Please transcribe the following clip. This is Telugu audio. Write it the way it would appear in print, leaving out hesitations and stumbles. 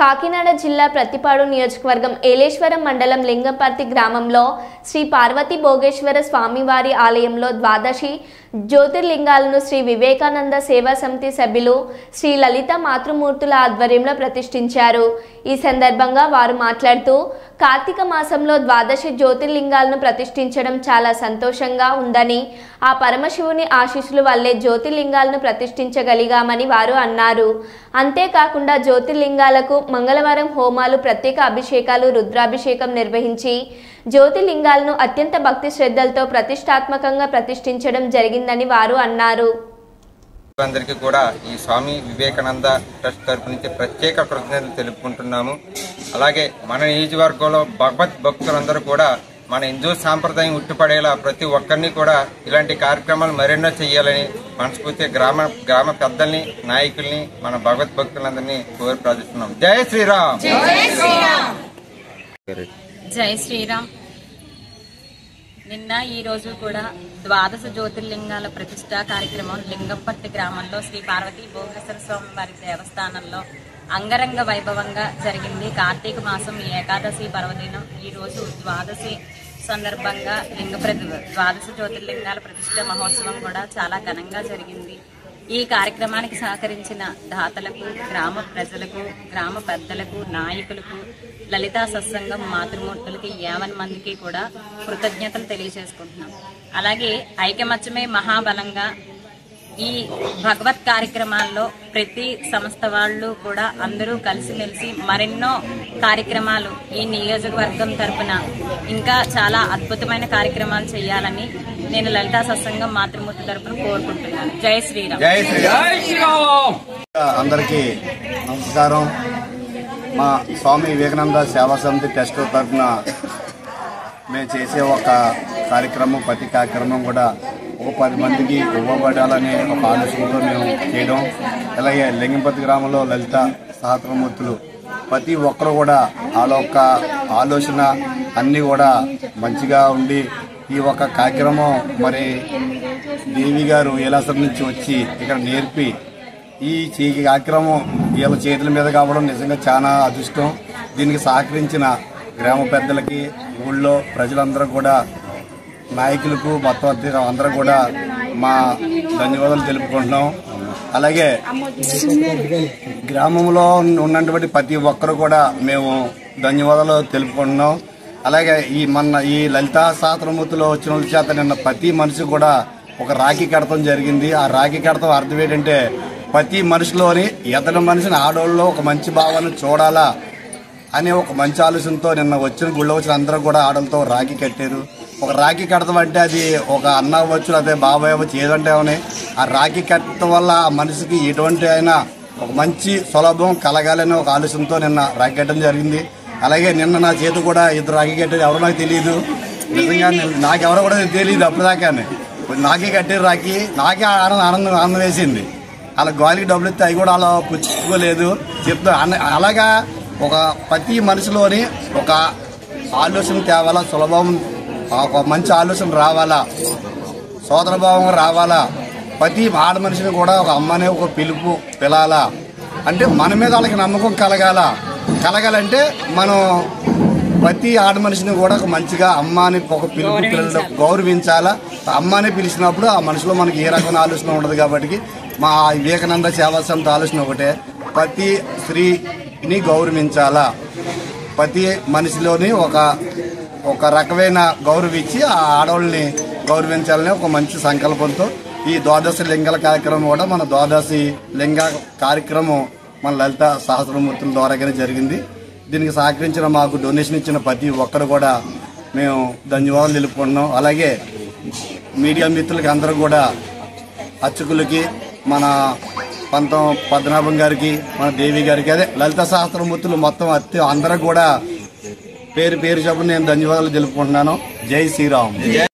కాకినాడ జిల్లా ప్రతిపాడు నియోజకవర్గం ఏలేశ్వరం మండలం లింగంపర్తి గ్రామంలో శ్రీ పార్వతీ భోగేశ్వర స్వామివారి ఆలయంలో ద్వాదశి జ్యోతిర్లింగాలను శ్రీ వివేకానంద సేవా సమితి సభ్యులు శ్రీ లలిత మాతృమూర్తుల ఆధ్వర్యంలో ప్రతిష్ఠించారు। ఈ సందర్భంగా వారు మాట్లాడుతూ కార్తీక మాసంలో ద్వాదశి జ్యోతిర్లింగాలను ప్రతిష్ఠించడం చాలా సంతోషంగా ఉందని, ఆ పరమశివుని ఆశీస్సుల వల్లే జ్యోతిర్లింగాలను ప్రతిష్ఠించగలిగామని వారు అన్నారు। అంతేకాకుండా జ్యోతిర్లింగాలకు మంగళవారం హోమాలు, ప్రత్యేక అభిషేకాలు, రుద్రాభిషేకం నిర్వహించి జ్యోతిర్లింగాలను అత్యంత భక్తి శ్రద్ధలతో ప్రతిష్టాత్మకంగా ప్రతిష్ఠించడం జరిగిందని వారు అన్నారు। అందరికీ కూడా ఈ స్వామి వివేకానంద ట్రస్ట్ తరపు నుంచి ప్రత్యేక కృతజ్ఞతలు తెలుపుకుంటున్నాము। అలాగే మన నియోజకవర్గంలో భగవత్ భక్తులందరూ కూడా మన హిందూ సాంప్రదాయం ఉట్టిపడేలా ప్రతి ఒక్కరిని కూడా ఇలాంటి కార్యక్రమాలు మరెన్నో చేయాలని మనస్ఫూర్తిగా గ్రామ పెద్దల్ని, నాయకుల్ని, మన భగవత్ భక్తులందరినీ కోరి ప్రార్థిస్తున్నాం। జై శ్రీరామ్। జై శ్రీరామ్। నిన్న ఈ రోజు కూడా ద్వాదశ జ్యోతిర్లింగాల ప్రతిష్టా కార్యక్రమం లింగంపర్తి గ్రామంలో శ్రీ పార్వతీ భోగేశ్వర స్వామి వారి దేవస్థానంలో అంగరంగ వైభవంగా జరిగింది। కార్తీక మాసం ఏకాదశి పర్వదినం ఈ రోజు ద్వాదశి సందర్భంగా ద్వాదశ జ్యోతిర్లింగాల ప్రతిష్ట మహోత్సవం కూడా చాలా ఘనంగా జరిగింది। ఈ కార్యక్రమానికి సహకరించిన దాతలకు, గ్రామ ప్రజలకు, గ్రామ పెద్దలకు, నాయకులకు, లలితా సత్సంగం మాతృమూర్తులకి 50 మందికి కూడా కృతజ్ఞతలు తెలియజేసుకుంటున్నాం। అలాగే ఐకమత్యమే మహాబలంగా ఈ భగవత్ కార్యక్రమాల్లో ప్రతి సంస్థ వాళ్ళు కూడా అందరూ కలిసిమెలిసి మరెన్నో కార్యక్రమాలు ఈ నియోజకవర్గం తరపున ఇంకా చాలా అద్భుతమైన కార్యక్రమాలు చేయాలని నేను లలితా సత్సంగం మాతృమూర్తి తరపున కోరుకుంటున్నాను। జై శ్రీరామ్। అందరికీ నమస్కారం। మా స్వామి వివేకానంద సేవా సమితి ట్రస్ట్ తరఫున మేము చేసే ఒక కార్యక్రమం, ప్రతి కార్యక్రమం కూడా ఒక 10 మందికి ఇవ్వబడాలనే ఒక ఆలోచనతో మేము చేయడం। అలాగే లింగంపర్తి గ్రామంలో లలిత సహస్రమూర్తులు ప్రతి ఒక్కరు కూడా వాళ్ళ యొక్క ఆలోచన అన్నీ కూడా మంచిగా ఉండి ఈ ఒక కార్యక్రమం మరి దేవి గారు ఏలాసరం నుంచి వచ్చి ఇక్కడ నేర్పి ఈ కార్యక్రమం వీళ్ళ చేతుల మీద కావడం నిజంగా చాలా అదృష్టం। దీనికి సహకరించిన గ్రామ పెద్దలకి, ఊళ్ళో ప్రజలందరూ కూడా, నాయకులకు, మొత్తం అందరూ కూడా మా ధన్యవాదాలు తెలుపుకుంటున్నాం। అలాగే గ్రామంలో ఉన్నటువంటి ప్రతి ఒక్కరు కూడా మేము ధన్యవాదాలు తెలుపుకుంటున్నాం। అలాగే ఈ లలితా సహస్రమూర్తిలో వచ్చిన వాళ్ళ చేత నిన్న ప్రతి మనిషి కూడా ఒక రాఖీ కడతం జరిగింది। ఆ రాఖీ కడతం అర్థం ఏంటంటే ప్రతి మనిషిలోని ఎదటి మనిషిని, ఆడవాళ్ళలో ఒక మంచి భావాన్ని చూడాలా అనే ఒక మంచి ఆలోచనతో నిన్న గుళ్ళో వచ్చిన అందరూ కూడా ఆడలతో రాఖీ కట్టారు। ఒక రాఖీ కడతం అంటే అది ఒక అన్న అవ్వచ్చు, అదే బాబాయ్ అవ్వచ్చు, ఏదంటే అవని ఆ రాఖీ కట్టడం వల్ల ఆ మనిషికి ఎటువంటి అయినా ఒక మంచి సులభం కలగాలనే ఒక ఆలోచనతో నిన్న రాఖీ కట్టడం జరిగింది। అలాగే నిన్న నా చేతి కూడా 2 రాఖీ కట్టేది ఎవరో నాకు తెలియదు, నిజంగా నాకెవరో కూడా తెలియదు అప్పటిదాకానే నాకే కట్టారు రాఖీ। నాకే ఆనందం వేసింది। అలా గాలికి డబ్బులు ఇస్తే అవి కూడా అలా పుచ్చుకోలేదు చెప్తా। అలాగా ఒక ప్రతి మనిషిలోని ఒక ఆలోచన తేవాలా, సులభం, ఒక మంచి ఆలోచన రావాలా, సోదరభావం రావాలా, ప్రతి ఆడ మనిషిని కూడా ఒక అమ్మనే ఒక పిలుపు పిలాలా అంటే మన మీద వాళ్ళకి నమ్మకం కలగాలంటే మనం ప్రతి ఆడ మనిషిని కూడా ఒక మంచిగా అమ్మ అని ఒక పిలుపు పిల్లలు గౌరవించాలా। అమ్మ అని పిలిచినప్పుడు ఆ మనిషిలో మనకి ఏ రకమైన ఆలోచన ఉండదు। కాబట్టి మా వివేకానంద సేవా సమితి ఆలోచన ఒకటే, ప్రతి స్త్రీని గౌరవించాలా, ప్రతి మనిషిలోని ఒక రకమైన గౌరవించి ఆ ఆడవాళ్ళని గౌరవించాలని ఒక మంచి సంకల్పంతో ఈ ద్వాదశి లింగాల కార్యక్రమం కూడా మన ద్వాదశి లింగ కార్యక్రమం మన లలిత సహస్రమూర్తుల ద్వారాగానే జరిగింది। దీనికి సహకరించిన, మాకు డొనేషన్ ఇచ్చిన ప్రతి ఒక్కరు కూడా మేము ధన్యవాదాలు తెలుపుకుంటున్నాం। అలాగే మీడియా మిత్రులకి అందరూ కూడా, అర్చకులకి, మన పద్మనాభం గారికి, మన దేవి గారికి, అదే లలిత సహస్రమూర్తులు మొత్తం అందరూ కూడా పేరు చొప్పున నేను ధన్యవాదాలు తెలుపుకుంటున్నాను। జై శ్రీరామ్।